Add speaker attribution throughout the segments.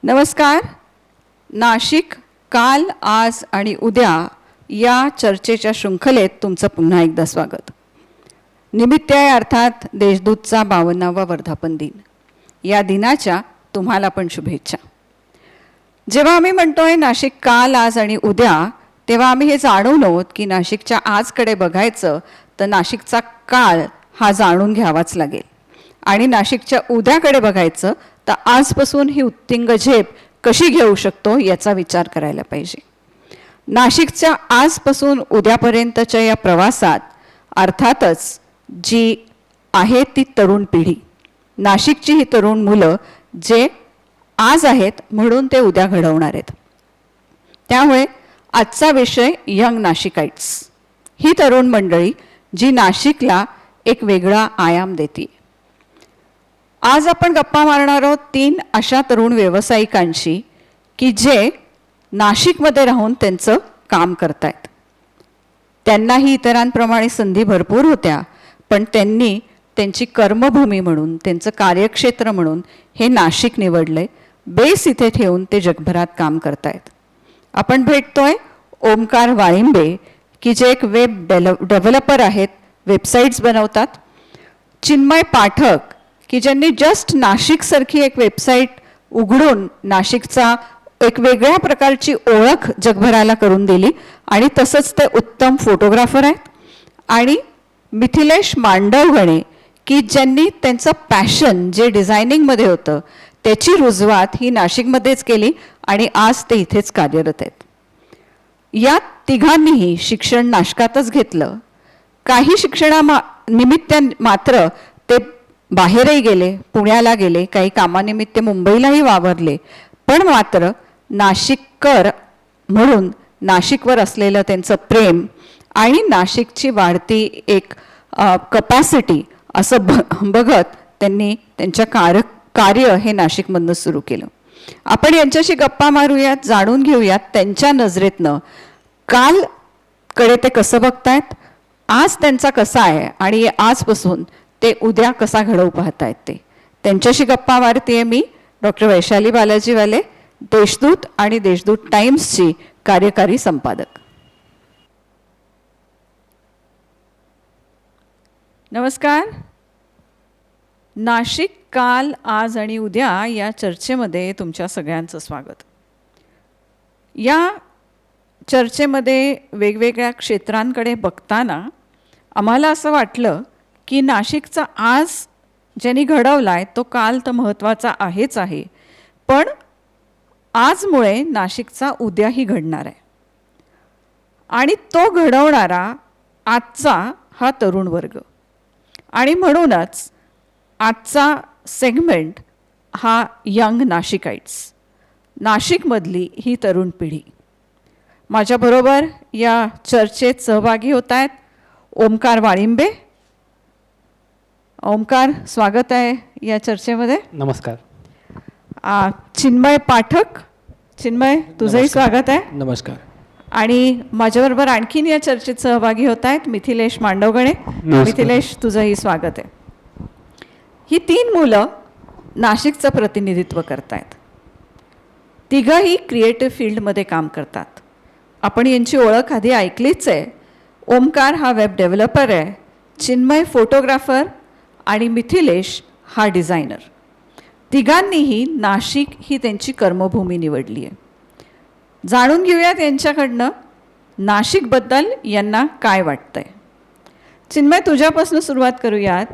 Speaker 1: नमस्कार. नाशिक काल, आज आणि उद्या या चर्चेच्या शृंखलेत तुमचं पुन्हा एकदा स्वागत. निमित्त आहे अर्थात देशदूतचा 52वा वर्धापन दिन. या दिनाच्या तुम्हाला पण शुभेच्छा. जेव्हा आम्ही म्हणतोय नाशिक काल, आज आणि उद्या, तेव्हा आम्ही हे जाणून आहोत की नाशिकच्या आजकडे बघायचं तर नाशिकचा काळ हा जाणून घ्यावाच लागेल, आणि नाशिकच्या उद्याकडे बघायचं तर आजपासून ही उत्तिंग झेप कशी घेऊ शकतो याचा विचार करायला पाहिजे. नाशिकच्या आजपासून उद्यापर्यंतच्या या प्रवासात अर्थातच जी आहे ती तरुण पिढी, नाशिकची ही तरुण मुलं जे आज आहेत म्हणून ते उद्या घडवणार आहेत. त्यामुळे आजचा विषय यंग नाशिकाइट्स, ही तरुण मंडळी जी नाशिकला एक वेगळा आयाम देते. आज आपण गप्पा मारणार आहोत 3 अशा तरुण व्यावसायिकांशी की जे नाशिकमध्ये राहून त्यांचं काम करतायत. त्यांनाही इतरांप्रमाणे संधी भरपूर होत्या, पण त्यांनी त्यांची कर्मभूमी म्हणून, त्यांचं कार्यक्षेत्र म्हणून हे नाशिक निवडले. बेस इथे ठेवून ते जगभरात काम करतायत. आपण भेटतोय ओमकार वाळिंबे की जे एक वेब डेव्हलपर आहेत, वेबसाईट्स बनवतात. चिन्मय पाठक की ज्यांनी जस्ट नाशिकसारखी एक वेबसाईट उघडून नाशिकचा एक वेगळ्या प्रकारची ओळख जगभराला करून दिली, आणि तसंच ते उत्तम फोटोग्राफर आहेत. आणि मिथिलेश मांडवगणे की ज्यांनी त्यांचं पॅशन जे डिझायनिंगमध्ये होतं त्याची रुजवात ही नाशिकमध्येच केली, आणि आज ते इथेच कार्यरत आहेत. या तिघांनीही शिक्षण नाशकातच घेतलं. काही निमित्त मात्र ते बाहेरही गेले, पुण्याला गेले, काही कामानिमित्त मुंबईलाही वावरले, पण मात्र नाशिककर म्हणून नाशिकवर असलेलं त्यांचं प्रेम आणि नाशिकची वाढती एक कपॅसिटी असं बघत त्यांनी त्यांच्या कार्य हे नाशिकमधनं सुरू केलं. आपण यांच्याशी गप्पा मारूयात, जाणून घेऊयात त्यांच्या नजरेतनं कालकडे ते कसं बघतायत, आज त्यांचा कसा आहे, आणि आजपासून ते उद्या कसा घडवू पाहतायत ते. त्यांच्याशी गप्पा मारतेय मी, डॉक्टर वैशाली बालाजीवाले, देशदूत आणि देशदूत टाइम्सची कार्यकारी संपादक. नमस्कार. नाशिक काल, आज आणि उद्या या चर्चेमध्ये तुमच्या सगळ्यांचं स्वागत. या चर्चेमध्ये वेगवेगळ्या क्षेत्रांकडे बघताना आम्हाला असं वाटलं की नाशिकचा आज ज्यांनी घडवला आहे तो काल तर महत्त्वाचा आहेच आहे, पण आजमुळे नाशिकचा उद्याही घडणार आहे, आणि तो घडवणारा आजचा हा तरुण वर्ग. आणि म्हणूनच आजचा सेगमेंट हा यंग नाशिकाइट्स, नाशिकमधली ही तरुण पिढी. माझ्याबरोबर या चर्चेत सहभागी होत आहेत ओमकार वाळिंबे. ओमकार, स्वागत आहे या चर्चेमध्ये.
Speaker 2: नमस्कार.
Speaker 1: चिन्मय पाठक, चिन्मय तुझंही स्वागत आहे.
Speaker 2: नमस्कार.
Speaker 1: आणि माझ्याबरोबर आणखीन या चर्चेत सहभागी होत आहेत मिथिलेश मांडवगणे. मिथिलेश, तुझंही स्वागत आहे. ही 3 मुलं नाशिकचं प्रतिनिधित्व करतायत. तिघंही क्रिएटिव्ह फील्डमध्ये काम करतात. आपण यांची ओळख आधी ऐकलीच आहे. ओमकार हा वेब डेव्हलपर आहे, चिन्मय फोटोग्राफर आणि मिथिलेश हा डिझायनर. तिघांनीही नाशिक ही त्यांची कर्मभूमी निवडली आहे. जाणून घेऊयात यांच्याकडनं नाशिकबद्दल यांना काय वाटतंय. चिन्मय, तुझ्यापासून सुरुवात करूयात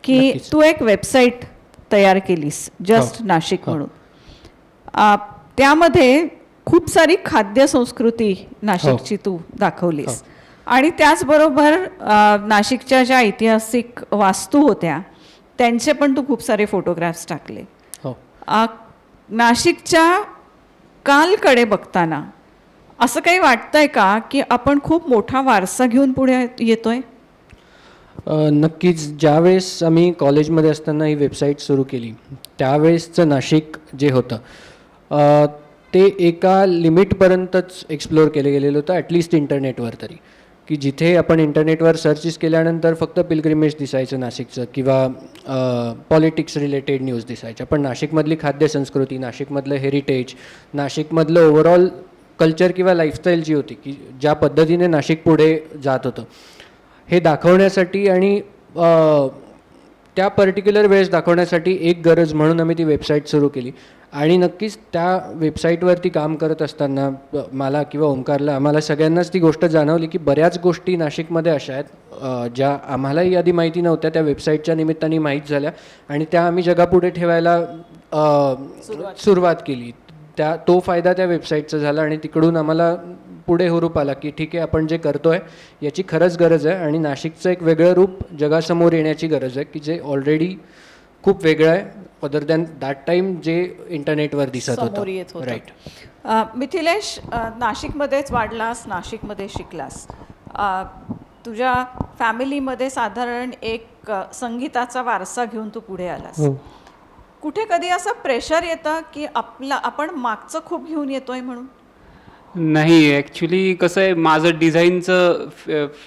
Speaker 1: की
Speaker 2: नक्कीच.
Speaker 1: तू एक वेबसाईट तयार केलीस जस्ट नाशिक म्हणून. त्यामध्ये खूप सारी खाद्य संस्कृती नाशिकची तू दाखवलीस, आणि त्याचबरोबर नाशिकच्या ज्या ऐतिहासिक वास्तू होत्या त्यांचे पण तू खूप सारे फोटोग्राफ्स टाकले. नाशिकच्या कालकडे बघताना असं काही वाटतंय का की आपण खूप मोठा वारसा घेऊन पुढे येतोय?
Speaker 2: नक्कीच. ज्यावेळेस आम्ही कॉलेजमध्ये असताना ही वेबसाईट सुरू केली त्यावेळेसचं नाशिक जे होतं ते एका लिमिटपर्यंतच एक्सप्लोअर केलं गेलेलं होतं, ॲटलिस्ट इंटरनेटवर तरी. की जिथे आपण इंटरनेटवर सर्चेस केल्यानंतर फक्त पिलग्रिमेज दिसायचं नाशिकचं किंवा पॉलिटिक्स रिलेटेड न्यूज दिसायच्या, पण नाशिकमधली खाद्यसंस्कृती, नाशिकमधलं हेरिटेज, नाशिकमधलं ओव्हरऑल कल्चर किंवा लाईफस्टाईल जी होती, की ज्या पद्धतीने नाशिक पुढे जात होतं, हे दाखवण्यासाठी आणि त्या पर्टिक्युलर वेळेस दाखवण्यासाठी एक गरज म्हणून आम्ही ती वेबसाईट सुरू केली. आणि नक्कीच त्या वेबसाईटवरती काम करत असताना मला किंवा ओंकारला, आम्हाला सगळ्यांनाच ती गोष्ट जाणवली की बऱ्याच गोष्टी नाशिकमध्ये अशा आहेत ज्या आम्हालाही आधी माहिती नव्हत्या, त्या वेबसाईटच्या निमित्ताने माहीत झाल्या आणि त्या आम्ही जगापुढे ठेवायला सुरुवात केली. तो फायदा त्या वेबसाईटचा झाला आणि तिकडून आम्हाला पुढे हुरूप आला की ठीक आहे, आपण जे करतो आहे याची खरंच गरज आहे आणि नाशिकचं एक वेगळं रूप जगासमोर येण्याची गरज आहे की जे ऑलरेडी खूप वेगळं आहे अदर दॅन दॅट टाईम जे इंटरनेटवर दिसत होतं.
Speaker 1: राईट. मिथिलेश, नाशिकमध्येच वाढलास, नाशिकमध्ये शिकलास, तुझ्या फॅमिलीमध्ये साधारण एक संगीताचा वारसा घेऊन तू पुढे आलास. कुठे कधी असं प्रेशर येतं की आपण मागचं खूप घेऊन येतोय म्हणून?
Speaker 3: नाही, ॲक्च्युली कसं आहे, माझं डिझाईनचं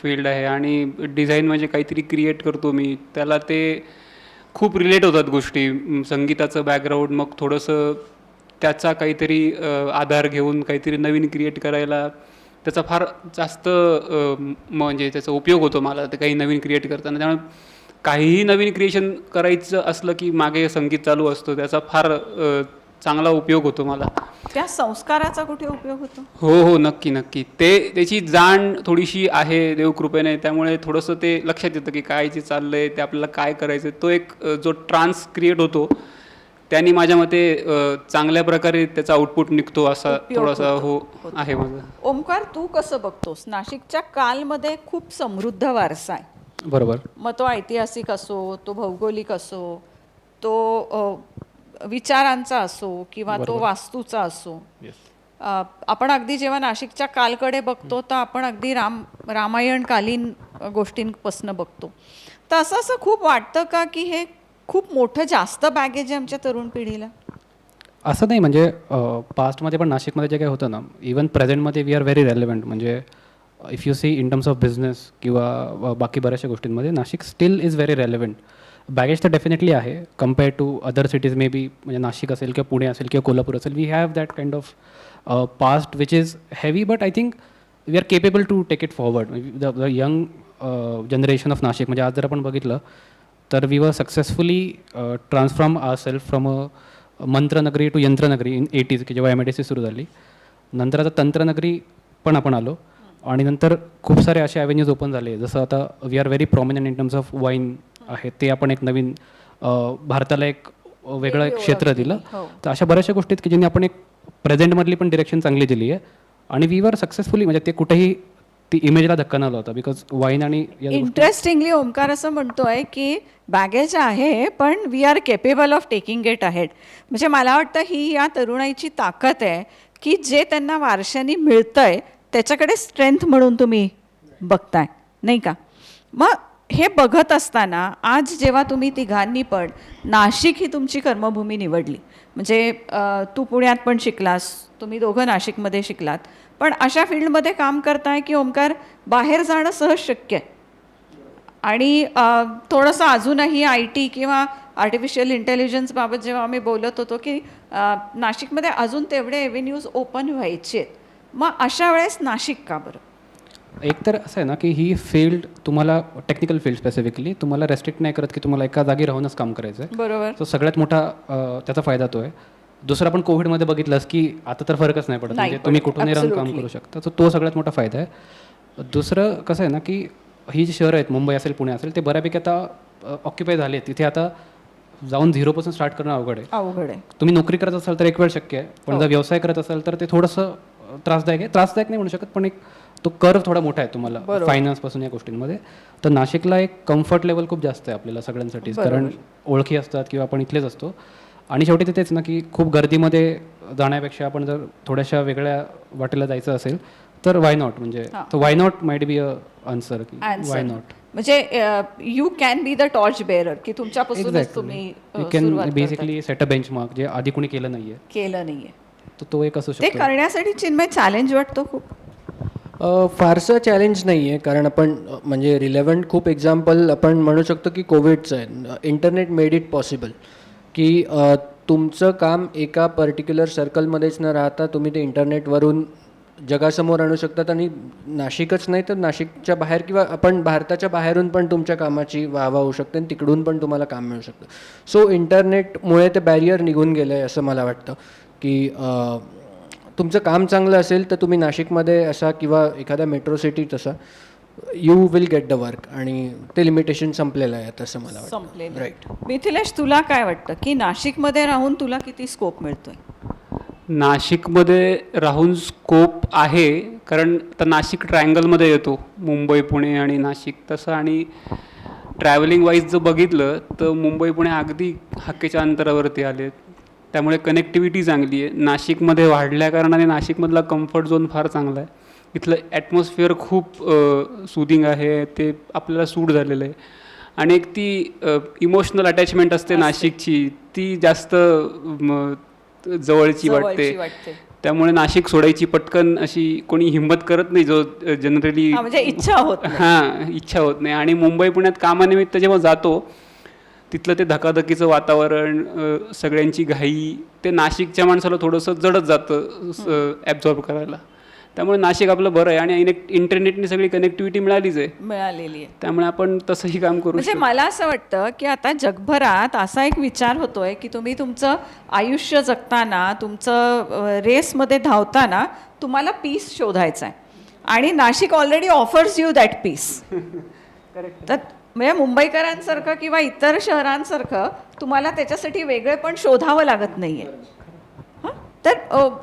Speaker 3: फील्ड आहे आणि डिझाईन म्हणजे काहीतरी क्रिएट करतो मी, त्याला ते खूप रिलेट होतात गोष्टी. संगीताचं बॅकग्राऊंड, मग थोडंसं त्याचा काहीतरी आधार घेऊन काहीतरी नवीन क्रिएट करायला त्याचा फार जास्त म्हणजे त्याचा उपयोग होतो मला, ते काही नवीन क्रिएट करताना. त्यामुळे काहीही नवीन क्रिएशन करायचं असलं की मागे संगीत चालू असतो, त्याचा फार चांगला उपयोग होतो मला.
Speaker 1: त्या संस्काराचा कुठे उपयोग होतो?
Speaker 3: हो, नक्की नक्की. त्याची जाण थोडीशी आहे देवकृपेने, त्यामुळे थोडंसं ते लक्षात येतं की काय जे चाललंय ते आपल्याला काय करायचं. तो एक जो ट्रान्स क्रिएट होतो त्यांनी माझ्या मते चांगल्या प्रकारे त्याचा आउटपुट निघतो असा थोडासा आहे माझा.
Speaker 1: ओमकार, तू कसं बघतोस? नाशिकच्या कालमध्ये खूप समृद्ध वारसा आहे.
Speaker 2: बरोबर.
Speaker 1: मग तो ऐतिहासिक असो, तो भौगोलिक असो, तो विचारांचा असो किंवा तो वास्तूचा असो. आपण अगदी जेव्हा नाशिकच्या कालकडे बघतो तर आपण अगदी रामायणकालीन गोष्टींपासून बघतो. तर असं खूप वाटतं का की हे खूप मोठं जास्त बॅगेज आहे आमच्या तरुण पिढीला?
Speaker 4: असं नाही, म्हणजे पास्टमध्ये पण नाशिकमध्ये जे काही होतं ना, इवन प्रेझेंटमध्ये वी आर व्हेरी रेलेवंट. म्हणजे if you see in terms of business किंवा बाकी बऱ्याचशा गोष्टींमध्ये Nashik steel is very relevant. Baggage तर डेफिनेटली आहे compare to other cities, may be म्हणजे नाशिक असेल किंवा पुणे असेल किंवा कोल्हापूर असेल. We have that kind of past which is heavy, but I think we are capable to take it forward. The young generation of Nashik, म्हणजे आज जर आपण बघितलं तर we were successfully transform our self from a मंत्रनगरी to यंत्रनगरी in 80s, की जेव्हा MIDC सुरू झाली. नंतर आता तंत्रनगरी पण आपण आलो आणि नंतर खूप सारे असे ॲव्हेन्यूज ओपन झाले. जसं आता we are very prominent in terms of wine आहे, ते आपण एक नवीन भारताला एक वेगळं एक क्षेत्र दिलं. तर अशा बऱ्याचशा गोष्टी आहेत की ज्यांनी आपण एक प्रेझेंटमधली पण डिरेक्शन चांगली दिली आहे आणि वी वर सक्सेसफुली, म्हणजे ते कुठेही ती इमेजला धक्का न लावता, बिकॉज वाईन आणि
Speaker 1: इंटरेस्टिंगली ओमकार असं म्हणतोय की बॅगेज आहे पण we are capable of taking it ahead. म्हणजे मला वाटतं ही या तरुणाईची ताकद आहे की जे त्यांना वारशाने मिळतंय त्याच्याकडे स्ट्रेंथ म्हणून तुम्ही बघताय, नाही का? मग हे बघत असताना आज जेव्हा तुम्ही तिघांनी पण नाशिक ही तुमची कर्मभूमी निवडली, म्हणजे तू पुण्यात पण शिकलास, तुम्ही दोघं नाशिकमध्ये शिकलात, पण अशा फील्डमध्ये काम करताय की ओमकार बाहेर जाणं सहज शक्य आहे आणि थोडंसं अजूनही IT किंवा आर्टिफिशियल इंटेलिजन्सबाबत जेव्हा आम्ही बोलत होतो की नाशिकमध्ये अजून तेवढे एव्हेन्यूज ओपन व्हायचे आहेत. मग अशा वेळेस नाशिक का बरं?
Speaker 4: एक तर असं आहे ना की ही फील्ड तुम्हाला, टेक्निकल फील्ड स्पेसिफिकली, तुम्हाला रेस्ट्रिक्ट नाही करत की तुम्हाला एका जागी राहूनच काम करायचं आहे.
Speaker 1: बरोबर.
Speaker 4: तो सगळ्यात मोठा त्याचा फायदा तो आहे. दुसरं आपण कोविडमध्ये बघितलंस की आता तर फरकच नाही पडत, म्हणजे तुम्ही कुठूनही राहून काम करू शकता. तो सगळ्यात मोठा फायदा आहे. दुसरं कसं आहे ना की ही जी शहरं आहेत, मुंबई असेल पुणे असेल, ते बऱ्यापैकी आता ऑक्युपाय झाले. तिथे आता जाऊन 0 स्टार्ट करणं अवघड आहे. तुम्ही नोकरी करत असाल तर एक वेळ शक्य आहे, पण जर व्यवसाय करत असाल तर ते थोडंसं त्रासदायक नाही म्हणू शकत, पण एक तो कर्व थोडा मोठा आहे तुम्हाला फायनान्सपासून या गोष्टींमध्ये. तर नाशिकला एक कम्फर्ट लेवल खूप जास्त आहे आपल्याला सगळ्यांसाठी, कारण ओळखी असतात किंवा आपण इथलेच असतो. आणि शेवटी ते तेच ना की खूप गर्दीमध्ये जाण्यापेक्षा आपण जर थोड्याशा वेगळ्या वाटेला जायचं असेल तर वाय नॉट, म्हणजे why not might be a answer की वाय नॉट.
Speaker 1: म्हणजे you can be the torch बेअरर की तुमच्यापासूनच तुम्ही
Speaker 4: you can basically set a benchmark जे आधी कोणी केलं नाहीये.
Speaker 1: तर तो एक असू शकतो.
Speaker 4: ते
Speaker 1: करण्यासाठी चिन्मय चॅलेंज वाटतो खूप.
Speaker 2: फारसं चॅलेंज नाही आहे, कारण आपण म्हणजे रिलेव्हंट खूप एक्झाम्पल आपण म्हणू शकतो की कोविडचं आहे. इंटरनेट मेड इट पॉसिबल की तुमचं काम एका पर्टिक्युलर सर्कलमध्येच न राहता तुम्ही ते इंटरनेटवरून जगासमोर आणू शकतात, आणि नाशिकच नाही तर नाशिकच्या बाहेर किंवा आपण भारताच्या बाहेरून पण तुमच्या कामाची वाहवा होऊ शकते आणि तिकडून पण तुम्हाला काम मिळू शकतं. सो इंटरनेटमुळे ते बॅरियर निघून गेलं आहे असं मला वाटतं की तुमचं काम चांगलं असेल तर तुम्ही नाशिकमध्ये असा किंवा एखाद्या मेट्रो सिटीत असा you will get the work, आणि ते लिमिटेशन संपलेलं आहे आता असं मला वाटतं.
Speaker 1: संपलेलं.
Speaker 2: राईट.
Speaker 1: मिथिलेश, तुला काय वाटतं की नाशिकमध्ये राहून तुला किती स्कोप मिळतोय?
Speaker 3: नाशिकमध्ये राहून स्कोप आहे, कारण आता नाशिक ट्रायंगलमध्ये येतो, मुंबई पुणे आणि नाशिक तसं. आणि ट्रॅव्हलिंग वाईज जर बघितलं तर मुंबई पुणे अगदी हाकेच्या अंतरावरती आले, त्यामुळे कनेक्टिव्हिटी चांगली आहे. नाशिकमध्ये वाढल्या कारणाने नाशिकमधला कम्फर्ट झोन फार चांगला आहे. इथलं ॲटमॉस्फिअर खूप सुदिंग आहे, ते आपल्याला सूट झालेलं आहे. आणि एक ती इमोशनल अटॅचमेंट असते नाशिकची, ती जास्त जवळची वाटते. त्यामुळे नाशिक सोडायची पटकन अशी कोणी हिंमत करत नाही, जो जनरली
Speaker 1: म्हणजे इच्छा होत नाही.
Speaker 3: हां, इच्छा होत नाही. आणि मुंबई पुण्यात कामानिमित्त जेव्हा जातो तिथलं ते धकाधकीचं वातावरण, सगळ्यांची घाई, ते नाशिकच्या माणसाला थोडंसं जडत जातं ॲब्झॉर्ब करायला. त्यामुळे नाशिक आपलं बरं आहे, आणि इंटरनेटने सगळी कनेक्टिव्हिटी मिळालीच आहे,
Speaker 1: मिळालेली आहे.
Speaker 3: त्यामुळे आपण तसंही काम करू
Speaker 1: म्हणजे मला असं वाटतं की आता जगभरात असा एक विचार होतोय की तुम्ही तुमचं आयुष्य जगताना, तुमचं रेसमध्ये धावताना तुम्हाला पीस शोधायचा आहे, आणि Nashik already offers you that peace. तर म्हणजे मुंबईकरांसारखं किंवा इतर शहरांसारखं तुम्हाला त्याच्यासाठी वेगळे पण शोधावं लागत नाही आहे. तर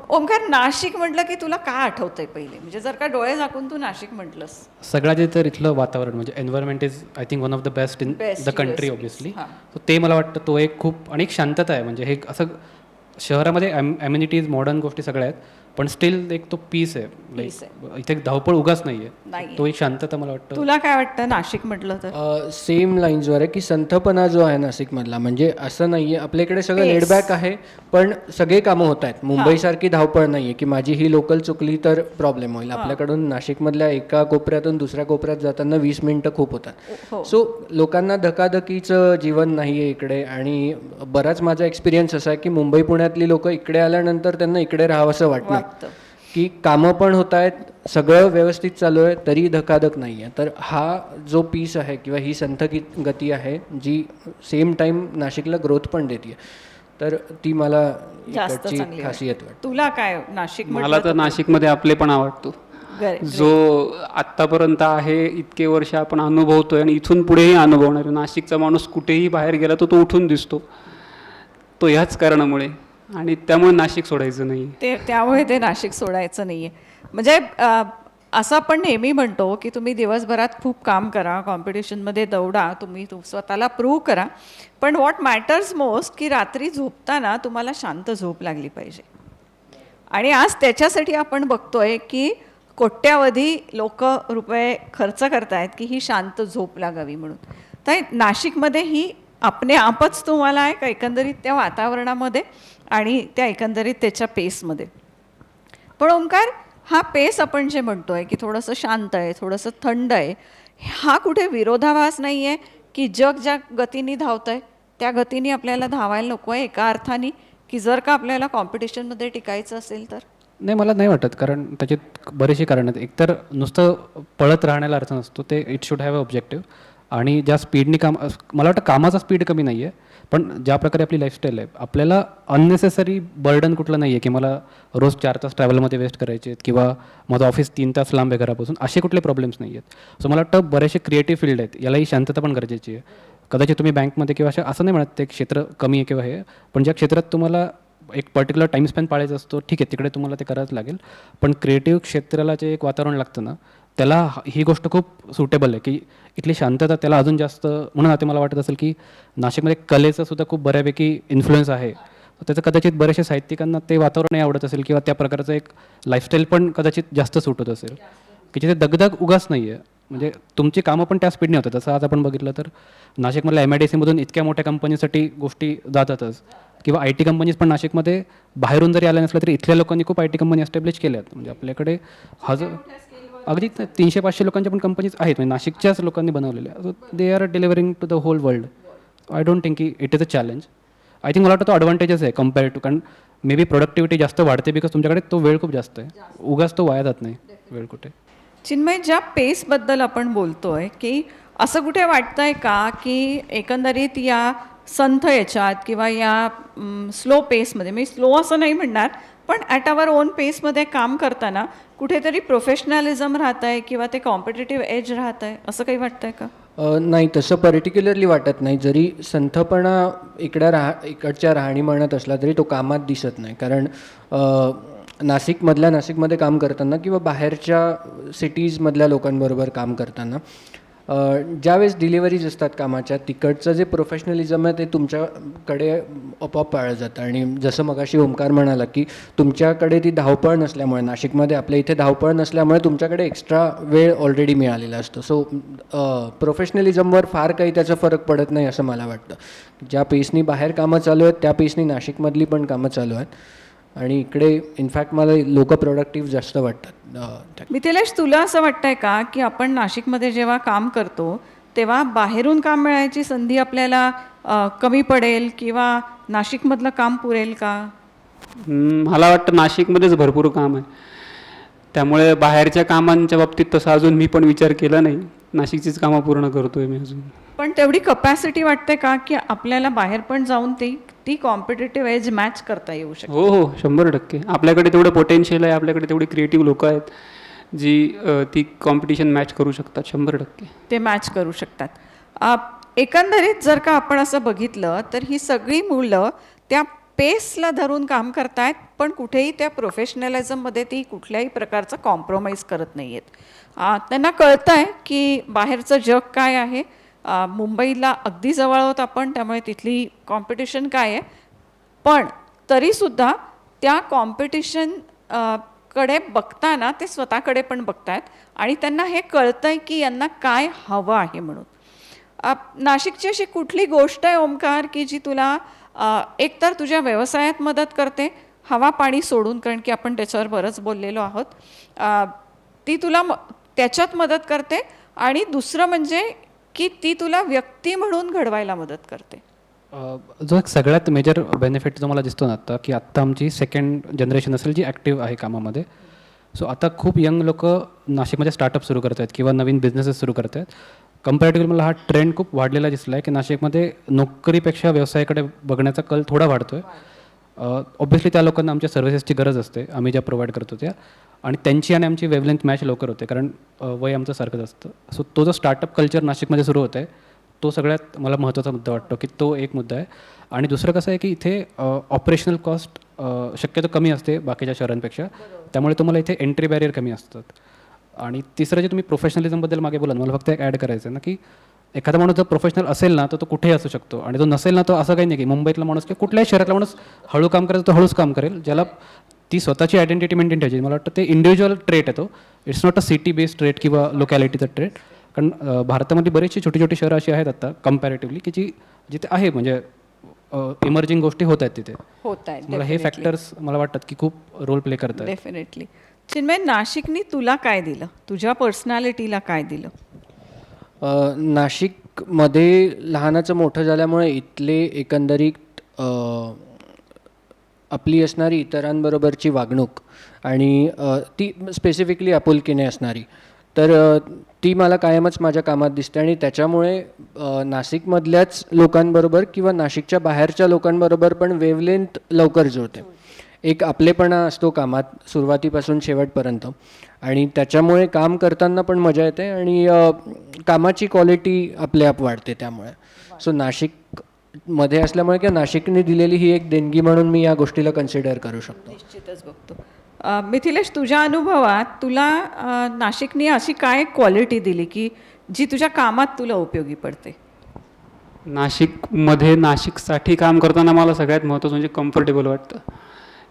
Speaker 1: ओंकार, नाशिक म्हटलं की तुला काय आठवतंय पहिले? म्हणजे जर का डोळे झाकून तू नाशिक म्हटलंस.
Speaker 4: सगळ्यात जे तर इथलं वातावरण म्हणजे environment is I think one of the best in the country obviously. So ते मला वाटतं तो एक खूप, आणि एक शांतता आहे. म्हणजे हे असं शहरामध्ये ॲम्युनिटीज, मॉडर्न गोष्टी सगळ्या आहेत, पण स्टील एक तो पीस आहे. लाईक इथे धावपळ उगाच नाही आहे, तो एक शांतता मला वाटतं.
Speaker 1: तुला काय वाटतं नाशिक म्हटलं तर?
Speaker 2: सेम लाईन्सवर आहे की संथपणा जो आहे नाशिकमधला, म्हणजे असं नाही आहे आपल्याकडे सगळं लेडबॅक आहे पण सगळे कामं होत आहेत. मुंबईसारखी धावपळ नाही आहे की माझी ही लोकल चुकली तर प्रॉब्लेम होईल. आपल्याकडून नाशिकमधल्या एका कोपऱ्यातून दुसऱ्या कोपऱ्यात जाताना 20 मिनिटं खूप होतात. सो लोकांना धकाधकीचं जीवन नाही आहे इकडे. आणि बराच माझा एक्सपिरियन्स असा आहे की मुंबई पुण्यातली लोक इकडे आल्यानंतर त्यांना इकडे राहावंसं वाटतं की कामं पण होत आहेत, सगळं व्यवस्थित चालू आहे, तरी धकाधक नाही आहे. तर हा जो पीस आहे किंवा ही संथ गती आहे जी सेम टाईम नाशिकला ग्रोथ पण देते, तर ती मला इकडची खासियत वाटते.
Speaker 1: तुला काय नाशिक?
Speaker 3: मला तर नाशिकमध्ये आपलेपणा वाटतो, जो आत्तापर्यंत आहे इतके वर्ष आपण अनुभवतोय आणि इथून पुढेही अनुभवणार. नाशिकचा माणूस कुठेही बाहेर गेला तर तो उठून दिसतो, तो ह्याच कारणामुळे. आणि त्यामुळे नाशिक सोडायचं नाही,
Speaker 1: त्यामुळे ते नाशिक सोडायचं नाही आहे. म्हणजे असं आपण नेहमी म्हणतो की तुम्ही दिवसभरात खूप काम करा, कॉम्पिटिशनमध्ये दौडा, तुम्ही स्वतःला प्रूव्ह करा, पण व्हॉट मॅटर्स मोस्ट की रात्री झोपताना तुम्हाला शांत झोप लागली पाहिजे. आणि आज त्याच्यासाठी आपण बघतोय की कोट्यावधी लोक रुपये खर्च करतायत की ही शांत झोप लागावी म्हणून. तर नाशिकमध्ये ही आपणे आपच तुम्हाला आहे का एकंदरीत त्या वातावरणामध्ये आणि त्या एकंदरीत त्याच्या पेसमध्ये? पण ओंकार, हा पेस आपण जे म्हणतोय की थोडंसं शांत आहे, थोडंसं थंड आहे, हा कुठे विरोधाभास नाही आहे की जग ज्या गतीने धावतं आहे त्या गतीने आपल्याला धावायला नको आहे एका अर्थाने, की जर का आपल्याला कॉम्पिटिशनमध्ये टिकायचं असेल तर?
Speaker 4: नाही, मला नाही वाटत, कारण त्याच्यात बरेचशी कारणं आहेत. एकतर नुसतं पळत राहण्याला अर्थ नसतो, ते it should have a objective. आणि ज्या स्पीडनी मला वाटतं कामाचा स्पीड कमी नाही आहे, पण ज्या प्रकारे आपली लाईफस्टाईल आहे, आपल्याला अननेसेसरी बर्डन कुठलं नाही आहे की मला रोज 4 तास ट्रॅव्हलमध्ये वेस्ट करायचे आहेत किंवा माझं ऑफिस 3 तास लांब आहे घरापासून, असे कुठले प्रॉब्लेम्स नाही आहेत. सो मला वाटतं बरेचसे क्रिएटिव्ह फील्ड आहेत, यालाही शांतता पण गरजेची आहे. कदाचित तुम्ही बँकमध्ये किंवा असं नाही म्हणत ते क्षेत्र कमी आहे किंवा हे, पण ज्या क्षेत्रात तुम्हाला एक पर्टिक्युलर टाईम स्पेंड पाळायचा असतो, ठीक आहे, तिकडे तुम्हाला ते करावंच लागेल. पण क्रिएटिव्ह क्षेत्राला जे एक वातावरण लागतं ना, त्याला ही गोष्ट खूप सुटेबल आहे की इथली शांतता त्याला अजून जास्त. म्हणून आता मला वाटत असेल की नाशिकमध्ये कलेचं सुद्धा खूप बऱ्यापैकी इन्फ्लुएन्स आहे. त्याचं कदाचित बरेचसे साहित्यिकांना ते वातावरणही आवडत असेल किंवा त्या प्रकारचं एक लाईफस्टाईल पण कदाचित जास्त सूट होत असेल की जिथे दगदग उगाच नाही आहे. म्हणजे तुमची कामं पण त्या स्पीडने होतात. असं आज आपण बघितलं तर नाशिकमधल्या MIDCमधून इतक्या मोठ्या कंपनीसाठी गोष्टी जातातच, किंवा IT कंपनीज पण नाशिकमध्ये बाहेरून जरी आल्या नसल्या तरी इथल्या लोकांनी खूप IT कंपनी एस्टॅब्लिश केल्यात. म्हणजे आपल्याकडे अगदी 300-500 लोकांच्या पण कंपनीज आहेत म्हणजे नाशिकच्याच लोकांनी बनवलेल्या. So they are delivering to the whole world. I don't think की it is a challenge. I think मला वाटतं तो ॲडव्हान्टेजच आहे कम्पेअर टू, कारण मे बी प्रोडक्टिव्हिटी जास्त वाढते बिकॉज तुमच्याकडे तो वेळ खूप जास्त आहे. उगाच तो वाया जात नाही वेळ कुठे.
Speaker 1: चिन्मय, ज्या पेसबद्दल आपण बोलतोय की असं कुठे वाटतंय का की एकंदरीत या संथ याच्यात किंवा या स्लो पेसमध्ये, मी स्लो असं नाही म्हणणार, पण ॲट आवर ओन पेसमध्ये काम करताना कुठेतरी प्रोफेशनॅलिझम राहत आहे किंवा ते कॉम्पिटेटिव्ह एज राहत आहे, असं काही वाटतंय का?
Speaker 2: नाही, तसं पर्टिक्युलरली वाटत नाही. जरी संथपणा इकडच्या राहणीमानात असला तरी तो कामात दिसत नाही. कारण नाशिकमध्ये काम करताना किंवा बाहेरच्या सिटीजमधल्या लोकांबरोबर काम करताना ज्यावेळेस डिलिव्हरीज असतात कामाच्या, तिकडचं जे प्रोफेशनलिझम आहे ते तुमच्याकडे आपोआप पाळलं जातं. आणि जसं मगाशी ओमकार म्हणाला की तुमच्याकडे ती धावपळ नसल्यामुळे, नाशिकमध्ये आपल्या इथे धावपळ नसल्यामुळे तुमच्याकडे एक्स्ट्रा वेळ ऑलरेडी मिळालेला असतो. सो प्रोफेशनलिझमवर फार काही त्याचा फरक पडत नाही असं मला वाटतं. ज्या पेसनी बाहेर कामं चालू आहेत त्या पेसनी नाशिकमधली पण कामं चालू आहेत. आणि इकडे इनफॅक्ट मला लोक प्रोडक्टिव्ह जास्त वाटतात.
Speaker 1: मिथिलेश, तुला असं वाटतंय का की आपण नाशिकमध्ये जेव्हा काम करतो तेव्हा बाहेरून काम मिळायची संधी आपल्याला कमी पडेल किंवा नाशिकमधलं काम पुरेल का?
Speaker 3: मला वाटतं नाशिकमध्येच भरपूर काम आहे, त्यामुळे बाहेरच्या कामांच्या बाबतीत तसं अजून मी पण विचार केला नाही. नाशिकचीच कामं पूर्ण करतोय मी अजून.
Speaker 1: पण तेवढी कपॅसिटी वाटते का की आपल्याला बाहेर पण जाऊन ती कॉम्पिटेटिव्ह एज मॅच करता येऊ शकते?
Speaker 3: हो, 100%. आपल्याकडे तेवढं पोटेन्शियल आहे, आपल्याकडे तेवढी क्रिएटिव्ह लोकं आहेत जी ती कॉम्पिटिशन मॅच करू शकतात. 100%.
Speaker 1: ते मॅच करू शकतात. एकंदरीत जर का आपण असं बघितलं तर ही सगळी मुलं त्या पेसला धरून काम करतायत, पण कुठेही त्या प्रोफेशनलिझममध्ये ती कुठल्याही प्रकारचा कॉम्प्रोमाइज करत नाही आहेत. त्यांना कळतं आहे की बाहेरचं जग काय आहे. मुंबईला अगदी जवळ आहोत आपण, त्यामुळे तिथली कॉम्पिटिशन काय आहे, पण तरीसुद्धा त्या कॉम्पिटिशन कडे बघताना ते स्वतःकडे पण बघतायत आणि त्यांना हे कळतं आहे की यांना काय हवं आहे म्हणून. नाशिकची अशी कुठली गोष्ट आहे ओमकार की जी तुला एकतर तुझ्या व्यवसायात मदत करते, हवा पाणी सोडून, कारण की आपण त्याच्यावर बरंच बोललेलो आहोत, ती तुला त्याच्यात मदत करते, आणि दुसरं म्हणजे की ती तुला व्यक्ती म्हणून घडवायला मदत करते?
Speaker 4: जो एक सगळ्यात मेजर बेनिफिट जो मला दिसतो ना आता, की आत्ता आमची सेकंड जनरेशन असेल जी ॲक्टिव्ह आहे कामामध्ये. सो आता खूप यंग लोक नाशिकमध्ये स्टार्टअप सुरू करत आहेत किंवा नवीन बिझनेसेस सुरू करत आहेत. कम्पॅरेटिव्हली मला हा ट्रेंड खूप वाढलेला दिसला आहे की नाशिकमध्ये नोकरीपेक्षा व्यवसायाकडे बघण्याचा कल थोडा वाढतो आहे. ऑब्व्हियसली त्या लोकांना आमच्या सर्व्हिसेसची गरज असते, आम्ही ज्या प्रोव्हाइड करतो त्या, आणि त्यांची आणि आमची वेवलेंथ मॅच लवकर होते, कारण वय आमचं सारखंच असतं. सो तो जो स्टार्टअप कल्चर नाशिकमध्ये सुरू होत आहे तो सगळ्यात मला महत्त्वाचा मुद्दा वाटतो, की तो एक मुद्दा आहे. आणि दुसरं कसं आहे की इथे ऑपरेशनल कॉस्ट शक्यतो कमी असते बाकीच्या शहरांपेक्षा, त्यामुळे तुम्हाला इथे एंट्री बॅरियर कमी असतात. आणि तिसरं जे तुम्ही प्रोफेशनलिझमबद्दल मागे बोला, मला फक्त एक ॲड करायचं आहे ना, की एखादा माणूस जर प्रोफेशनल असेल ना तर तो कुठेही असू शकतो, आणि तो नसेल ना तो असं काही नाही की मुंबईतला माणूस किंवा कुठल्याही शहरातला माणूस हळू काम करायचं तो हळूच काम करेल. ज्याला ती स्वतःची आयडेंटिटी मेंटेन ठेवायची, मला वाटतं ते इंडिव्हिज्युअल ट्रेट आहे तो. It's not a city based trait किंवा लोकॅलिटीचा ट्रेट. कारण भारतामध्ये बरीचशी छोटी छोटी शहरं अशी आहेत आता कम्पॅरेटिव्हली की जिथे आहे म्हणजे इमर्जिंग गोष्टी होत आहेत तिथे.
Speaker 1: होत आहेत.
Speaker 4: मला हे फॅक्टर्स मला वाटतात की खूप रोल प्ले करतात.
Speaker 1: डेफिनेटली. चिन्मय, नाशिकनी तुला काय दिलं, तुझ्या पर्सनॅलिटीला काय दिलं?
Speaker 2: नाशिकमध्ये लहानाचं मोठं झाल्यामुळे इथले एकंदरीत आपली असणारी इतरांबरोबरची वागणूक आणि ती स्पेसिफिकली आपुलकीने असणारी, तर ती मला कायमच माझ्या कामात दिसते. आणि त्याच्यामुळे नाशिकमधल्याच लोकांबरोबर किंवा नाशिकच्या बाहेरच्या लोकांबरोबर पण वेवलेंथ लवकर जुळते. एक आपलेपणा असतो कामात सुरुवातीपासून शेवटपर्यंत, आणि त्याच्यामुळे काम करताना पण मजा येते आणि कामाची क्वालिटी आपल्याआप वाढते. त्यामुळे सो नाशिकमध्ये असल्यामुळे किंवा नाशिकने दिलेली ही एक देणगी म्हणून मी या गोष्टीला कन्सिडर करू शकतो.
Speaker 1: निश्चितच बघतो. मिथिलेश, तुझ्या अनुभवात तुला नाशिकने अशी काय क्वालिटी दिली की जी तुझ्या कामात तुला उपयोगी पडते?
Speaker 3: नाशिकमध्ये नाशिकसाठी काम करताना मला सगळ्यात महत्त्वाचं म्हणजे कम्फर्टेबल वाटतं.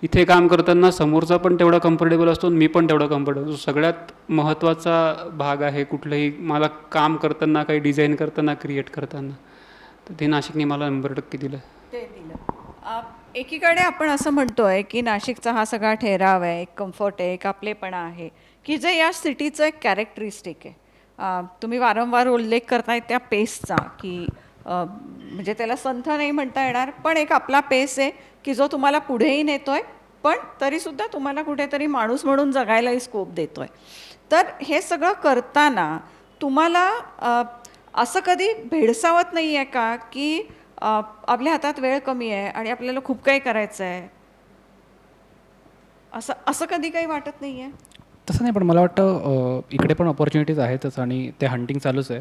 Speaker 3: इथे काम करताना समोरचा पण तेवढा कम्फर्टेबल असतो, मी पण तेवढा कम्फर्टेबल असतो. सगळ्यात महत्त्वाचा भाग आहे कुठलंही मला काम करताना, काही डिझाईन करताना, क्रिएट करताना, तर ते नाशिकने मला 100% दिलं.
Speaker 1: ते दिलं. एकीकडे आपण असं म्हणतोय की नाशिकचा हा सगळा ठेराव आहे, एक कम्फर्ट आहे, एक आपलेपणा आहे, की जे या सिटीचं एक कॅरेक्टरिस्टिक आहे. तुम्ही वारंवार उल्लेख करताय त्या पेसचा, की म्हणजे त्याला संथ नाही म्हणता येणार, पण एक आपला पेस आहे की जो तुम्हाला पुढेही नेतोय, पण तरीसुद्धा तुम्हाला कुठेतरी माणूस म्हणून जगायलाही स्कोप देतोय. तर हे सगळं करताना तुम्हाला असं कधी भेडसावत नाही आहे का की आपल्या हातात वेळ कमी आहे आणि आपल्याला खूप काही करायचं आहे, असं असं कधी काही वाटत नाही आहे?
Speaker 4: तसं नाही, पण मला वाटतं इकडे पण ऑपॉर्च्युनिटीज आहेतच आणि ते हंटिंग चालूच आहे.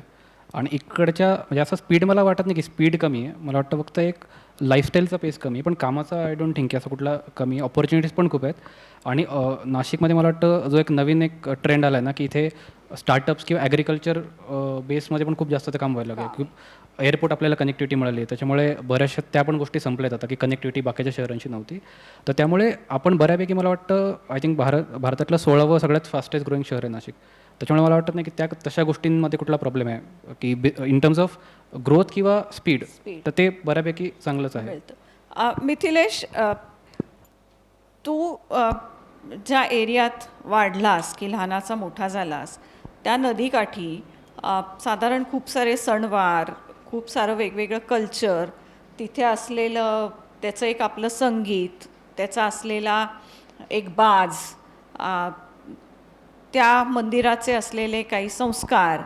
Speaker 4: आणि इकडच्या म्हणजे असं स्पीड मला वाटत नाही की स्पीड कमी आहे. मला वाटतं फक्त एक लाईफस्टाईलचा पेस कमी आहे, पण कामाचा आय डोंट थिंक की असं कुठला कमी आहे. ऑपॉर्च्युनिटीज पण खूप आहेत. आणि नाशिकमध्ये मला वाटतं जो एक नवीन एक ट्रेंड आला आहे ना, की इथे स्टार्टअप्स किंवा ॲग्रिकल्चर बेसमध्ये पण खूप जास्त ते काम व्हायला लागलं. की एअरपोर्ट आपल्याला कनेक्टिव्हिटी मिळाली आहे, त्याच्यामुळे बऱ्याचशा त्या पण गोष्टी संपल्यात आता, की कनेक्टिव्हिटी बाकीच्या शहरांशी नव्हती. तर त्यामुळे आपण बऱ्यापैकी मला वाटतं आय थिंक भारतातलं 16वं सगळ्यात फास्टेस्ट ग्रोईंग शहर आहे नाशिक. त्याच्यामुळे मला वाटत नाही की त्या तशा गोष्टींमध्ये कुठला प्रॉब्लेम आहे की इन टर्म्स ऑफ ग्रोथ किंवा स्पीड, तर ते बऱ्यापैकी चांगलंच आहे.
Speaker 1: मिथिलेश, तू ज्या एरियात वाढलास की लहानाचा मोठा झालास, त्या नदीकाठी साधारण खूप सारे सणवार, खूप सारं वेगवेगळं कल्चर, तिथे असलेलं त्याचं एक आपलं संगीत, त्याचा असलेला एक बाज, त्या मंदिराचे असलेले काही संस्कार,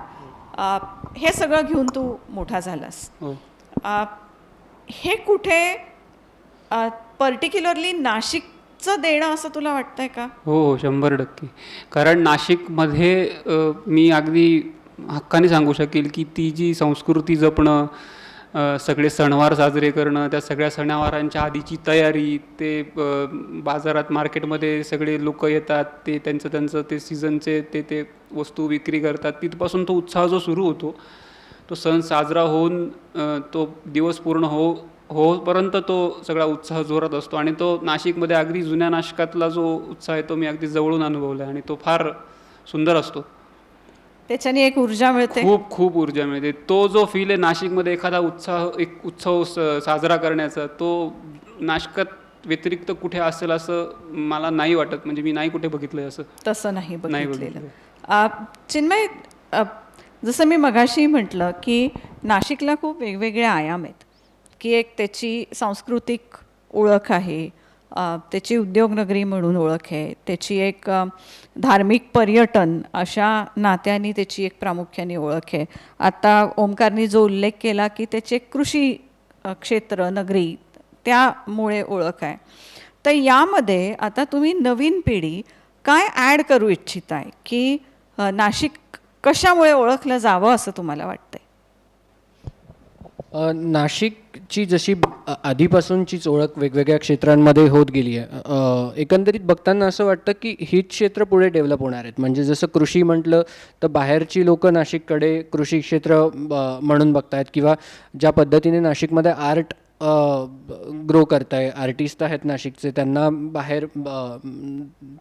Speaker 1: हे सगळं घेऊन तू मोठा झालास.
Speaker 3: हो.
Speaker 1: हे कुठे पर्टिक्युलरली नाशिकचं देणं असं तुला वाटतंय का?
Speaker 3: हो, 100%. कारण नाशिकमध्ये मी अगदी हक्काने सांगू शकेल की ती जी संस्कृती जपणं, सगळे सणवार साजरे करणं, त्या सगळ्या सणावारांच्या आधीची तयारी, ते बाजारात मार्केटमध्ये सगळे लोक येतात, ते त्यांचं ते सीझनचे ते वस्तू विक्री करतात, तिथपासून तो उत्साह जो सुरू होतो, तो सण साजरा होऊन तो दिवस पूर्ण होईपर्यंत तो सगळा उत्साह जोरात असतो. आणि तो नाशिकमध्ये अगदी जुन्या नाशिकातला जो उत्साह आहे तो मी अगदी जवळून अनुभवला आहे आणि तो फार सुंदर असतो.
Speaker 1: त्याच्याने एक ऊर्जा मिळते.
Speaker 3: खूप खूप ऊर्जा मिळते. तो जो फील आहे नाशिकमध्ये एखादा एक उत्सव साजरा करण्याचा, तो नाशिकात व्यतिरिक्त कुठे असेल असं मला नाही वाटत. म्हणजे मी नाही कुठे बघितलंय असं.
Speaker 1: तसं नाही बघितलेलं. चिन्मय, जसं मी मगाशी म्हटलं की नाशिकला खूप वेगवेगळे आयाम आहेत, की एक त्याची सांस्कृतिक ओळख आहे, त्याची उद्योगनगरी म्हणून ओळख आहे, त्याची एक धार्मिक पर्यटन अशा नात्यांनी त्याची एक प्रामुख्याने ओळख आहे. आता ओमकारनी जो उल्लेख केला की त्याचे एक कृषी क्षेत्र, नगरी, त्यामुळे ओळख आहे. तर यामध्ये आता तुम्ही नवीन पिढी काय ॲड करू इच्छिताय की नाशिक कशामुळे ओळखलं जावं असं तुम्हाला वाटतंय?
Speaker 2: नाशिकची जशी आधीपासूनचीच ओळख वेगवेगळ्या क्षेत्रांमध्ये होत गेली आहे, एकंदरीत बघताना असं वाटतं की हीच क्षेत्र पुढे डेव्हलप होणार आहेत. म्हणजे जसं कृषी म्हटलं तर बाहेरची लोकं नाशिककडे कृषी क्षेत्र म्हणून बघतायत, किंवा ज्या पद्धतीने नाशिकमध्ये आर्ट ग्रो करताय, आर्टिस्ट आहेत नाशिकचे, त्यांना बाहेर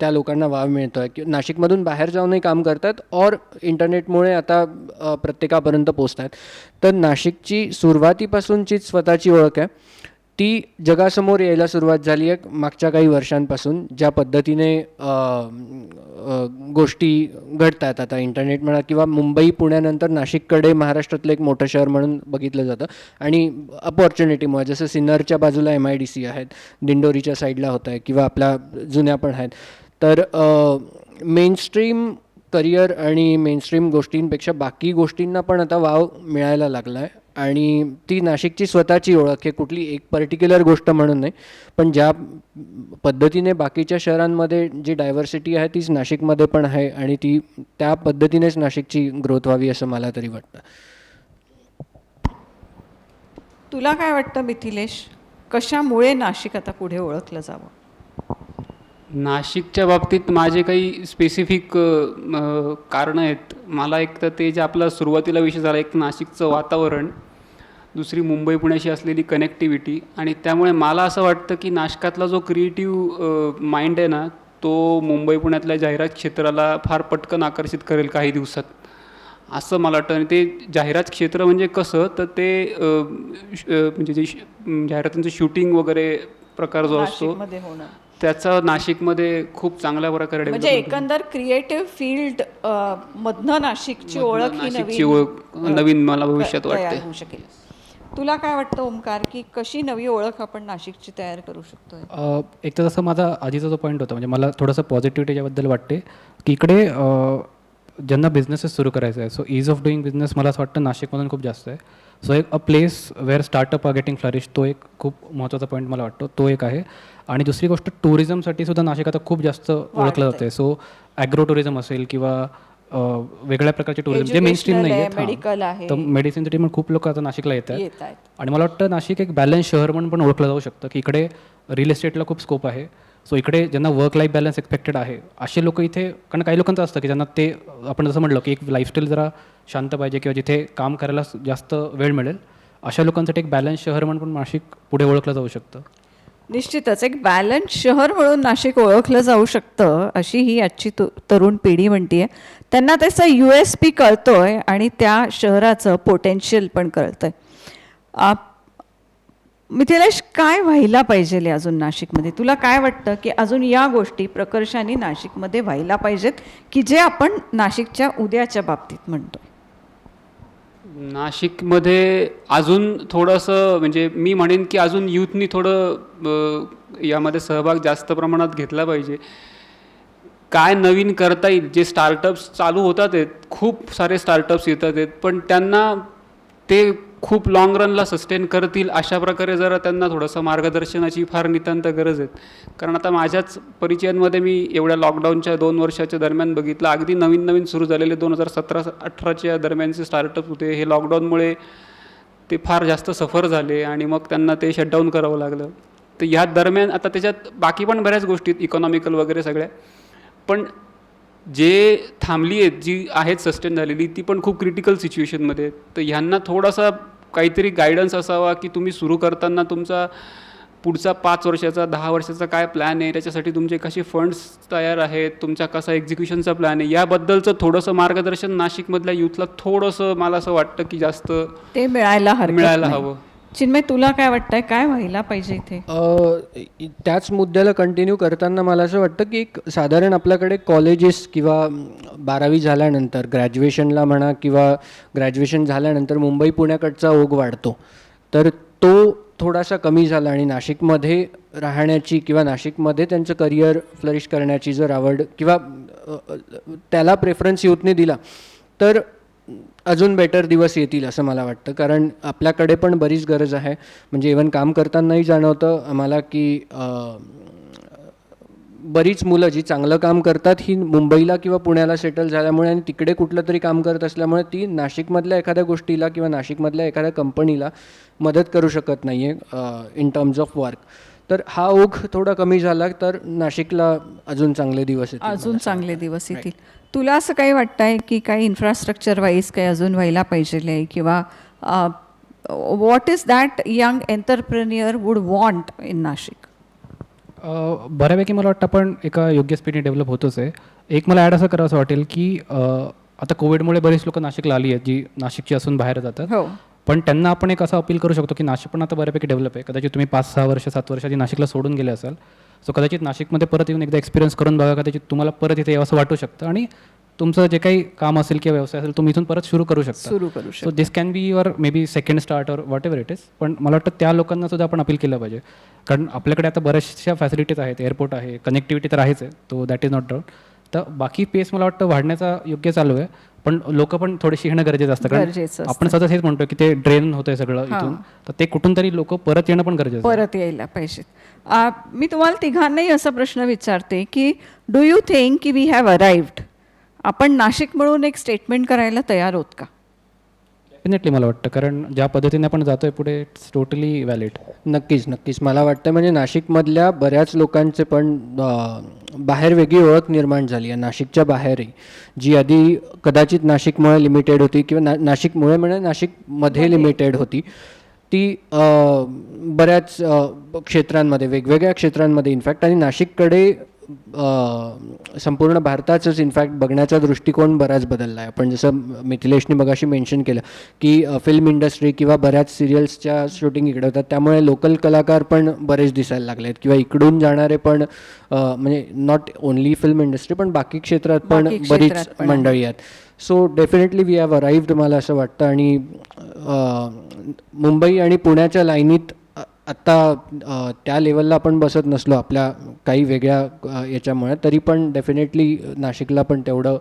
Speaker 2: त्या लोकांना वाव मिळतो आहे, की नाशिकमधून बाहेर जाऊनही काम करतात और इंटरनेटमुळे आता प्रत्येकापर्यंत पोचत आहेत. तर नाशिकची सुरुवातीपासूनचीच स्वतःची ओळख आहे, ती जगासमोर यायला सुरुवात झाली आहे मागच्या काही वर्षांपासून. ज्या पद्धतीने गोष्टी घडतात आता, इंटरनेट म्हणा किंवा मुंबई पुण्यानंतर नाशिककडे महाराष्ट्रातलं एक मोठं शहर म्हणून बघितलं जातं. आणि अपॉर्च्युनिटीमुळे जसं सिन्नरच्या बाजूला MIDC आहेत, दिंडोरीच्या साईडला होत आहे, किंवा आपल्या जुन्या पण आहेत. तर मेनस्ट्रीम करिअर आणि मेनस्ट्रीम गोष्टींपेक्षा बाकी गोष्टींना पण आता वाव मिळायला लागला आहे. आणि ती नाशिकची स्वतःची ओळख आहे, कुठली एक पर्टिक्युलर गोष्ट म्हणून नाही, पण ज्या पद्धतीने बाकीच्या शहरांमध्ये जी डायव्हर्सिटी आहे तीच नाशिकमध्ये पण आहे, आणि ती त्या पद्धतीनेच नाशिकची ग्रोथ व्हावी असं मला तरी वाटतं.
Speaker 1: तुला काय वाटतं मिथिलेश, कशामुळे नाशिक आता पुढे ओळखलं जावं?
Speaker 3: नाशिकच्या बाबतीत माझे काही स्पेसिफिक कारणं आहेत. मला एक तर ते जे आपला सुरुवातीला विषय झाला, एक नाशिकचं वातावरण, दुसरी मुंबई पुण्याशी असलेली कनेक्टिव्हिटी. आणि त्यामुळे मला असं वाटतं की नाशिकातला जो क्रिएटिव्ह माइंड आहे ना, तो मुंबई पुण्यातल्या जाहिरात क्षेत्राला फार पटकन आकर्षित करेल काही दिवसात, असं मला वाटतं. आणि ते जाहिरात क्षेत्र म्हणजे कसं, तर ते म्हणजे जे जाहिरातींचं शूटिंग वगैरे प्रकार जो असतो,
Speaker 1: नाशिकमध्ये होणं,
Speaker 3: त्याचा नाशिकमध्ये खूप चांगल्या प्रकारे
Speaker 1: म्हणजे
Speaker 3: development
Speaker 1: एकंदर क्रिएटिव्ह फील्ड मधनं नाशिकची ओळख ही
Speaker 3: नाशिकची
Speaker 1: नवीन
Speaker 3: ओळख नवीन मला भविष्यात
Speaker 1: तयार
Speaker 3: वाटते.
Speaker 1: होऊ शकेल. तुला काय वाटतं ओमकार, की कशी नवी ओळख आपण नाशिकची तयार करू शकतोय?
Speaker 4: एक तर जसं माझा आधीचा जो पॉईंट होता, म्हणजे मला थोडंसं पॉझिटिव्हिटी याबद्दल वाटते की इकडे ज्यांना बिझनेसेस सुरू करायचा आहे, so ease of doing business मला असं वाटतं नाशिकमधून खूप जास्त आहे. सो एक a place where startup are getting flourish, तो एक खूप महत्त्वाचा पॉईंट मला वाटतो, तो एक आहे. आणि दुसरी गोष्ट, टुरिझमसाठी सुद्धा नाशिक आता खूप जास्त ओळखलं जातं आहे. सो ॲग्रो टुरिझम असेल किंवा वेगळ्या प्रकारचे टुरिझम जे मेनस्ट्रीम नाही आहेत,
Speaker 1: मेडिकल आहे,
Speaker 4: तर मेडिसिनसाठी पण खूप लोक आता नाशिकला येत आहेत.
Speaker 1: येत आहेत.
Speaker 4: आणि मला वाटतं नाशिक एक बॅलन्स शहर म्हणून पण ओळखलं जाऊ शकतं, की इकडे रिअल इस्टेटला खूप स्कोप आहे. सो इकडे ज्यांना वर्क लाईफ बॅलन्स एक्सपेक्टेड आहे असे लोक इथे, कारण काही लोकांचं असतं की ज्यांना ते, आपण जसं म्हटलं की एक लाईफस्टाईल जरा शांत पाहिजे किंवा जिथे काम करायला जास्त वेळ मिळेल, अशा लोकांसाठी एक बॅलन्स शहर म्हणून पण नाशिक पुढे ओळखलं जाऊ शकतं.
Speaker 1: निश्चितच एक बॅलन्स शहर म्हणून नाशिक ओळखलं जाऊ शकतं, अशी ही आजची तरुण पिढी म्हणतीये. त्यांना त्याचा USP कळतोय आणि त्या शहराचं पोटेन्शियल पण कळतंय. मिथिलेश, काय व्हायला पाहिजे अजून नाशिकमध्ये? तुला काय वाटतं की अजून या गोष्टी प्रकर्षाने नाशिकमध्ये व्हायला पाहिजेत, की जे आपण नाशिकच्या उद्याच्या बाबतीत म्हणतो?
Speaker 3: नाशिकमध्ये अजून थोडंसं, म्हणजे मी म्हणेन की अजून यूथनी थोडं यामध्ये सहभाग जास्त प्रमाणात घेतला पाहिजे. काय नवीन करता येईल, जे स्टार्टअप्स चालू होतात आहेत, खूप सारे स्टार्टअप्स येतात आहेत, पण त्यांना ते खूप लाँग रनला सस्टेन करतील अशा प्रकारे जरा त्यांना थोडंसं मार्गदर्शनाची फार नितांत गरज आहे. कारण आता माझ्याच परिचयांमध्ये मी एवढ्या लॉकडाऊनच्या 2 वर्षाच्या दरम्यान बघितलं, अगदी नवीन सुरू झालेले 2017-18च्या दरम्यानचे स्टार्टअप होते, हे लॉकडाऊनमुळे ते फार जास्त सफर झाले आणि मग त्यांना ते शटडाऊन करावं लागलं. तर ह्या दरम्यान आता त्याच्यात बाकी पण बऱ्याच गोष्टी आहेत, इकॉनॉमिकल वगैरे सगळ्या, पण जे थांबली आहेत, जी आहेत सस्टेन झालेली, ती पण खूप क्रिटिकल सिच्युएशनमध्ये आहेत. तर ह्यांना थोडासा काहीतरी गायडन्स असावा की तुम्ही सुरू करताना तुमचा पुढचा 5 वर्षाचा 10 वर्षाचा काय प्लॅन आहे, त्याच्यासाठी तुमचे कसे फंड्स तयार आहेत, तुमचा कसा एक्झिक्युशनचा प्लॅन आहे, याबद्दलचं थोडंसं मार्गदर्शन नाशिकमधल्या यूथला थोडंसं मला असं वाटतं की जास्त
Speaker 1: ते मिळायला
Speaker 3: मिळायला हवं.
Speaker 1: चिन्मय, तुला काय वाटतंय, काय व्हायला पाहिजे इथे?
Speaker 2: त्याच मुद्द्याला कंटिन्यू करताना मला असं वाटतं की एक साधारण आपल्याकडे कॉलेजेस किंवा 12वी झाल्यानंतर ग्रॅज्युएशनला म्हणा किंवा ग्रॅज्युएशन झाल्यानंतर मुंबई पुण्याकडचा ओघ वाढतो, तर तो थोडासा कमी झाला आणि नाशिकमध्ये राहण्याची किंवा नाशिकमध्ये त्यांचं करिअर फ्लरिश करण्याची जर आवड किंवा त्याला प्रेफरन्स यूथने दिला तर अजून बेटर दिवस येतील असं मला वाटतं. कारण आपल्याकडे पण बरीच गरज आहे. म्हणजे इव्हन काम करतानाही जाणवतं आम्हाला की बरीच मुलं जी चांगलं काम करतात ही मुंबईला किंवा पुण्याला सेटल झाल्यामुळे आणि तिकडे कुठलं तरी काम करत असल्यामुळे ती नाशिकमधल्या एखाद्या गोष्टीला किंवा नाशिकमधल्या एखाद्या कंपनीला मदत करू शकत नाही आहे इन टर्म्स ऑफ वर्क. तर हा ओघ थोडा कमी झाला तर नाशिकला अजून चांगले दिवस येतील.
Speaker 1: अजून चांगले दिवस येतील. तुला असं काही वाटतंय की काही इन्फ्रास्ट्रक्चर वाईज काही अजून व्हायला पाहिजे, किंवा what is that young entrepreneur would want in Nashik?
Speaker 4: बऱ्यापैकी मला वाटतं आपण एका योग्य स्पीडने डेव्हलप होतोच आहे. एक मला ॲड असं करावं असं वाटेल की आता कोविडमुळे बरीच लोक नाशिकला आली आहेत जी नाशिकची असून बाहेर जातात.
Speaker 1: हो,
Speaker 4: पण त्यांना आपण एक असं अपील करू शकतो की नाशिक पण आता बऱ्यापैकी डेव्हलप आहे. कदाचित तुम्ही 5-6 वर्ष 7 वर्ष आधी नाशिकला सोडून गेले असाल, सो कदाचित नाशिकमध्ये परत येऊन एकदा एक्सपिरियन्स करून बघा, कदाचित तुम्हाला परत इथे यावं असं वाटू शकतं आणि तुमचं जे काही काम असेल किंवा व्यवसाय असेल तुम्ही इथून परत सुरू करू शकता. So this can be your may be second start और वॉट एव्हर इट इज. पण मला वाटतं त्या लोकांना सुद्धा आपण अपील केलं पाहिजे, कारण आपल्याकडे आता बऱ्याचशा फॅसिलिटीज आहेत, एअरपोर्ट आहे, कनेक्टिव्हिटी तर आहेच आहे, तो दॅट इज नॉट डाऊट. तर बाकी पेस मला वाटतं वाढण्याचा योग्य चालू आहे, पण लोक पण थोडीशी येणं गरजेचं असतं. कारण आपण सतत हेच म्हणतो की ते ड्रेन होतंय सगळं इथून, तर ते कुठून तरी लोक परत येणं पण गरजेचं,
Speaker 1: परत यायला पाहिजेत. मी तुम्हाला तिघांनाही असा प्रश्न विचारते की डू यू थिंक की वी हॅव अराइव्ड? आपण नाशिक मिळून एक स्टेटमेंट करायला तयार आहोत का?
Speaker 4: डेफिनेटली मला वाटतं, कारण ज्या पद्धतीने आपण जातोय पुढे इट्स टोटली व्हॅलिड.
Speaker 2: नक्कीच मला वाटतं म्हणजे नाशिकमधल्या बऱ्याच लोकांचे पण बाहेर वेगळी ओळख निर्माण झाली आहे, नाशिकच्या बाहेरही, जी आधी कदाचित नाशिकमुळे लिमिटेड होती किंवा नाशिकमुळे म्हणजे नाशिकमध्ये लिमिटेड होती, ती बऱ्याच क्षेत्रांमध्ये, वेगवेगळ्या क्षेत्रांमध्ये इनफॅक्ट, आणि नाशिककडे संपूर्ण भारताचंच इनफॅक्ट बघण्याचा दृष्टिकोन बराच बदलला आहे. आपण जसं मिथिलेशने मगाशी मेन्शन केलं की फिल्म इंडस्ट्री किंवा बऱ्याच सिरियल्सच्या शूटिंग इकडे होतात, त्यामुळे लोकल कलाकार पण बरेच दिसायला लागले आहेत किंवा इकडून जाणारे पण म्हणजे नॉट ओनली फिल्म इंडस्ट्री पण बाकी क्षेत्रात पण
Speaker 1: बाकी
Speaker 2: बरीच
Speaker 1: क्षेत्रात पण
Speaker 2: मंडळी आहेत. So definitely we have arrived मला असं वाटतं. आणि मुंबई आणि पुण्याच्या लाईनीत आत्ता त्या लेवलला आपण बसत नसलो आपल्या काही वेगळ्या याच्यामुळे, तरी पण डेफिनेटली नाशिकला पण तेवढं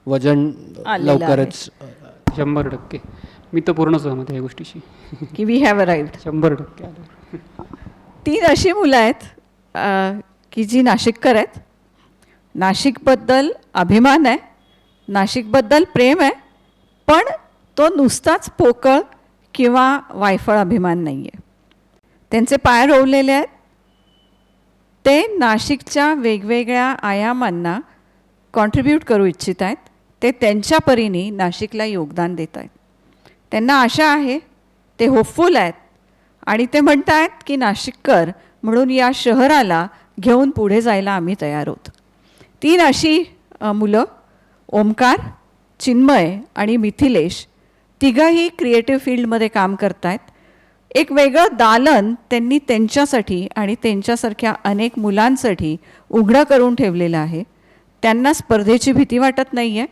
Speaker 2: वजन
Speaker 1: आलेलं
Speaker 2: लवकरच
Speaker 3: 100%. मी तर पूर्ण सहमत आहे या गोष्टीशी.
Speaker 1: की वी हॅव अराइव्ड.
Speaker 3: 100% आलं.
Speaker 1: 3 अशी मुलं आहेत की जी नाशिककर आहेत, नाशिकबद्दल अभिमान आहे, नाशिकबद्दल प्रेम आहे, पण तो नुसताच पोकळ किंवा वायफळ अभिमान नाही आहे. त्यांचे पाय रोवलेले आहेत. ते नाशिकच्या वेगवेगळ्या आयामांना कॉन्ट्रीब्यूट करू इच्छित आहेत. ते त्यांच्या परीने नाशिकला योगदान देत आहेत. त्यांना आशा आहे, ते होपफुल आहेत आणि ते म्हणत आहेत की नाशिककर म्हणून या शहराला घेऊन पुढे जायला आम्ही तयार आहोत. 3 अशी मुलं, ओमकार, चिन्मय आणि मिथिलेश, तिघंही क्रिएटिव्ह फील्डमध्ये काम करत आहेत. एक वेगळं दालन त्यांनी त्यांच्यासाठी आणि त्यांच्यासारख्या अनेक मुलांसाठी उघडं करून ठेवलेलं आहे. त्यांना स्पर्धेची भीती वाटत नाही आहे,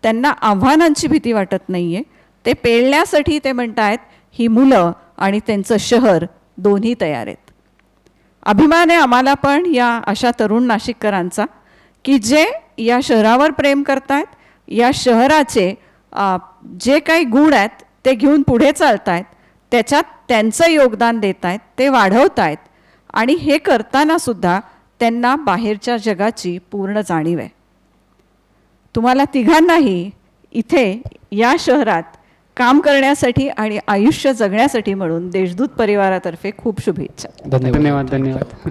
Speaker 1: त्यांना आव्हानांची भीती वाटत नाही आहे. ते पेलण्यासाठी ते म्हणत आहेत ही मुलं आणि त्यांचं शहर दोन्ही तयार आहेत. अभिमान आहे आम्हाला पण या अशा तरुण नाशिककरांचा की जे या शहरावर प्रेम करत आहेत, या शहराचे जे काही गुण आहेत ते घेऊन पुढे चालत आहेत, त्याच्यात त्यांचं योगदान देत आहेत, ते वाढवत आहेत आणि हे करतानासुद्धा त्यांना बाहेरच्या जगाची पूर्ण जाणीव आहे. तुम्हाला तिघांनाही इथे या शहरात काम करण्यासाठी आणि आयुष्य जगण्यासाठी म्हणून देशदूत परिवारातर्फे खूप शुभेच्छा.
Speaker 4: धन्यवाद.
Speaker 3: धन्यवाद.